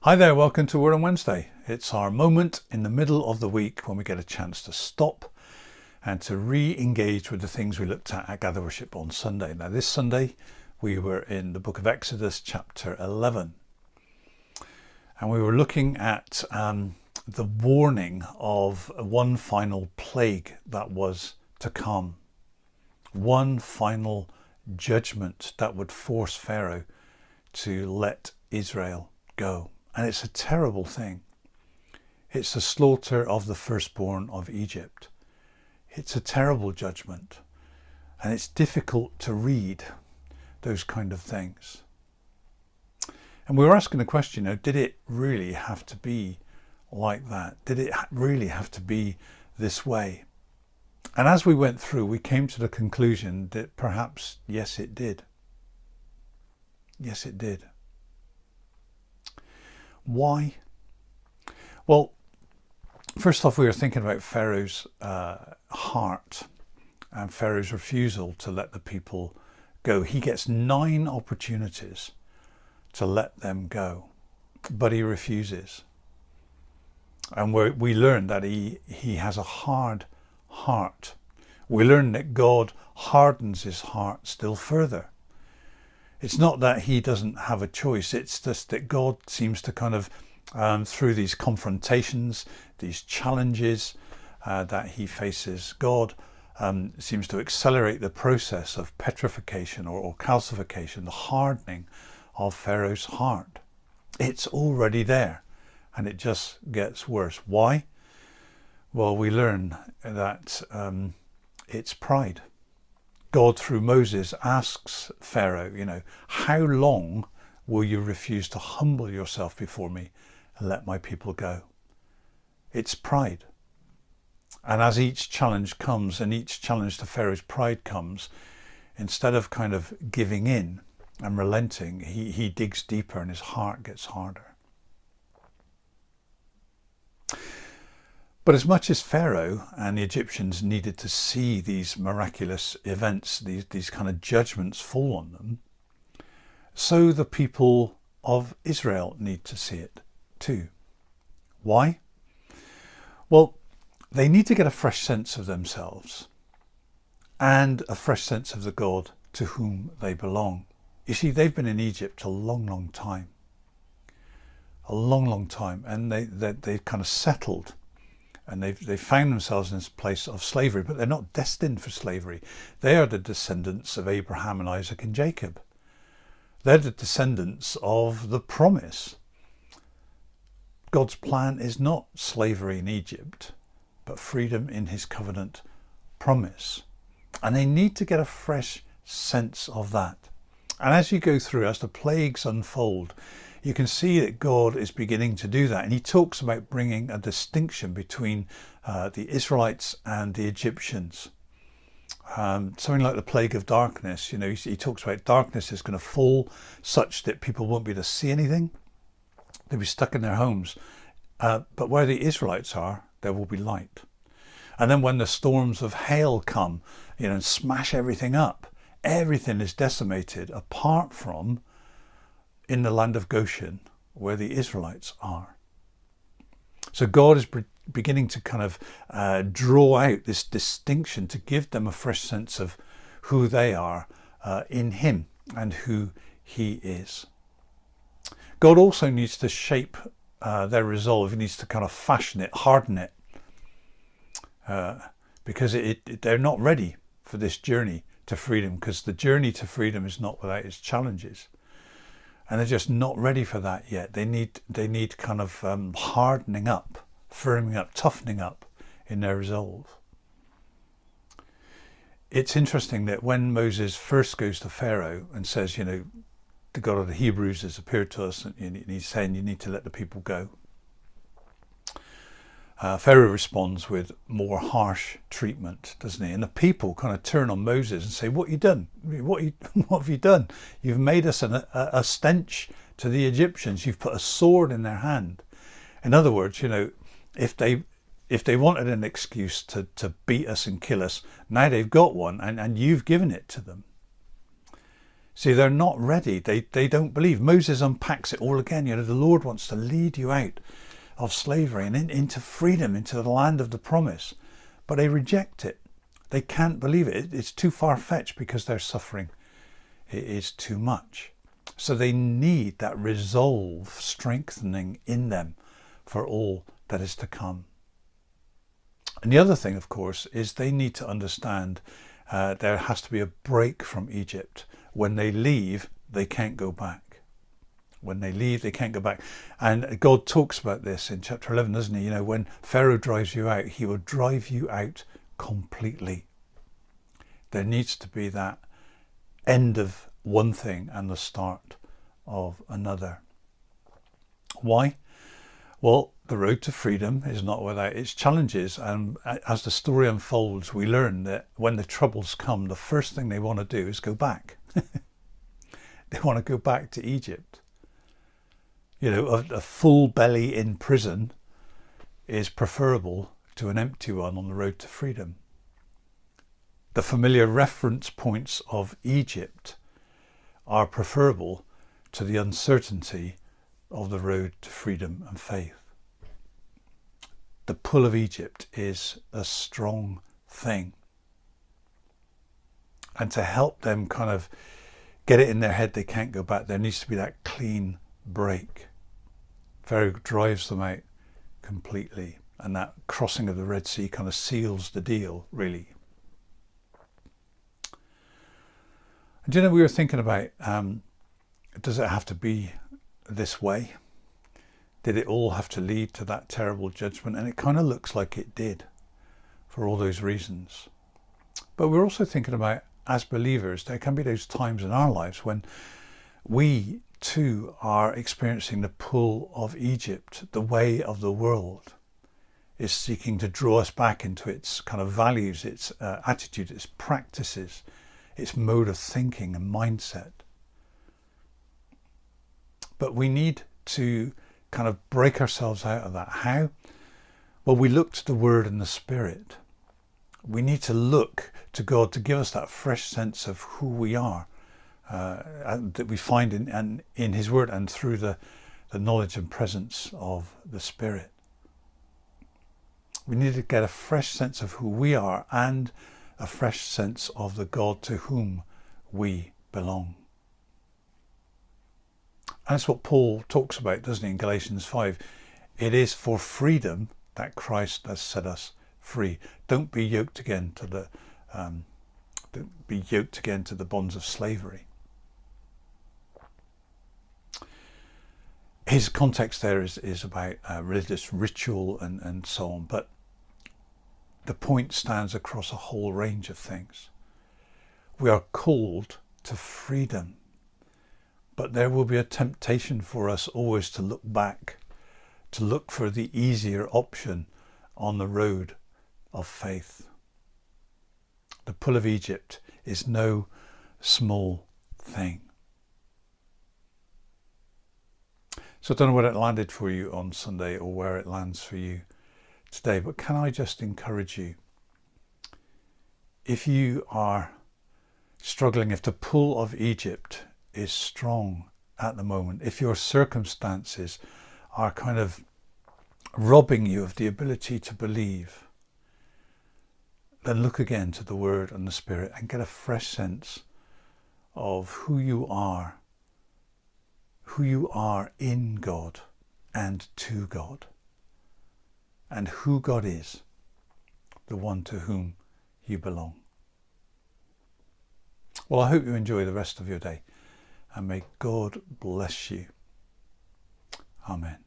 Hi there, welcome to Word on Wednesday. It's our moment in the middle of the week when we get a chance to stop and to re-engage with the things we looked at Gather Worship on Sunday. Now this Sunday we were in the book of Exodus chapter 11 and we were looking at the warning of one final plague that was to come. One final judgment that would force Pharaoh to let Israel go. And it's a terrible thing. It's the slaughter of the firstborn of Egypt. It's a terrible judgment. And it's difficult to read those kind of things. And we were asking the question, did it really have to be like that? Did it really have to be this way? And as we went through, we came to the conclusion that perhaps, yes, it did. Yes, it did. Why? Well, first off, we were thinking about Pharaoh's heart and Pharaoh's refusal to let the people go. He gets 9 opportunities to let them go, but he refuses. And we learn that he has a hard heart. We learn that God hardens his heart still further. It's not that he doesn't have a choice, it's just that God seems to kind of, through these confrontations, these challenges that he faces, God seems to accelerate the process of petrification or calcification, the hardening of Pharaoh's heart. It's already there and it just gets worse. Why? Well, we learn that it's pride. God, through Moses, asks Pharaoh, how long will you refuse to humble yourself before me and let my people go? It's pride. And as each challenge comes and each challenge to Pharaoh's pride comes, instead of kind of giving in and relenting, he digs deeper and his heart gets harder. But as much as Pharaoh and the Egyptians needed to see these miraculous events, these kind of judgments fall on them, so the people of Israel need to see it too. Why? Well, they need to get a fresh sense of themselves and a fresh sense of the God to whom they belong. You see, they've been in Egypt a long, long time. A long, long time. And they've kind of settled. And they've found themselves in this place of slavery, but they're not destined for slavery. They are the descendants of Abraham and Isaac and Jacob. They're the descendants of the promise. God's plan is not slavery in Egypt, but freedom in his covenant promise. And they need to get a fresh sense of that. And as you go through, as the plagues unfold, you can see that God is beginning to do that. And he talks about bringing a distinction between the Israelites and the Egyptians. Something like the plague of darkness. He talks about darkness is going to fall such that people won't be able to see anything. They'll be stuck in their homes. But where the Israelites are, there will be light. And then when the storms of hail come, and smash everything up, everything is decimated apart from in the land of Goshen, where the Israelites are. So God is beginning to kind of draw out this distinction to give them a fresh sense of who they are in him and who he is. God also needs to shape their resolve. He needs to kind of fashion it, harden it, because they're not ready for this journey to freedom, because the journey to freedom is not without its challenges. And they're just not ready for that yet. They need kind of hardening up, firming up, toughening up in their resolve. It's interesting that when Moses first goes to Pharaoh and says, the God of the Hebrews has appeared to us and he's saying you need to let the people go. Pharaoh responds with more harsh treatment, doesn't he? And the people kind of turn on Moses and say, what have you done? What have you done? You've made us a stench to the Egyptians. You've put a sword in their hand. In other words, if they wanted an excuse to beat us and kill us, now they've got one and you've given it to them. See, they're not ready. They don't believe. Moses unpacks it all again. The Lord wants to lead you out of slavery and into freedom, into the land of the promise. But they reject it. They can't believe it. It's too far-fetched because their suffering is too much. So they need that resolve strengthening in them for all that is to come. And the other thing, of course, is they need to understand there has to be a break from Egypt. When they leave, they can't go back. When they leave, they can't go back. And God talks about this in chapter 11, doesn't he? When Pharaoh drives you out, he will drive you out completely. There needs to be that end of one thing and the start of another. Why? Well, the road to freedom is not without its challenges, and as the story unfolds, we learn that when the troubles come, the first thing they want to do is go back. They want to go back to Egypt. A full belly in prison is preferable to an empty one on the road to freedom. The familiar reference points of Egypt are preferable to the uncertainty of the road to freedom and faith. The pull of Egypt is a strong thing. And to help them kind of get it in their head they can't go back, there needs to be that clean break. Pharaoh drives them out completely, and that crossing of the Red Sea kind of seals the deal, really. And we were thinking about, does it have to be this way? Did it all have to lead to that terrible judgment? And it kind of looks like it did, for all those reasons. But we're also thinking about, as believers, there can be those times in our lives when we too are experiencing the pull of Egypt. The way of the world is seeking to draw us back into its kind of values, its attitude, its practices, its mode of thinking and mindset. But we need to kind of break ourselves out of that. How? Well, we look to the Word and the Spirit. We need to look to God to give us that fresh sense of who we are, that we find in His Word and through the knowledge and presence of the Spirit. We need to get a fresh sense of who we are and a fresh sense of the God to whom we belong. And that's what Paul talks about, doesn't he, in Galatians 5. It is for freedom that Christ has set us free. Don't be yoked again to the bonds of slavery. His context there is about religious ritual and so on, but the point stands across a whole range of things. We are called to freedom. But there will be a temptation for us always to look back, to look for the easier option on the road of faith. The pull of Egypt is no small thing. So I don't know where it landed for you on Sunday or where it lands for you today, but can I just encourage you, if you are struggling, if the pull of Egypt is strong at the moment, if your circumstances are kind of robbing you of the ability to believe, then look again to the Word and the Spirit and get a fresh sense of who you are in God and to God, and who God is, the one to whom you belong. Well, I hope you enjoy the rest of your day, and may God bless you. Amen.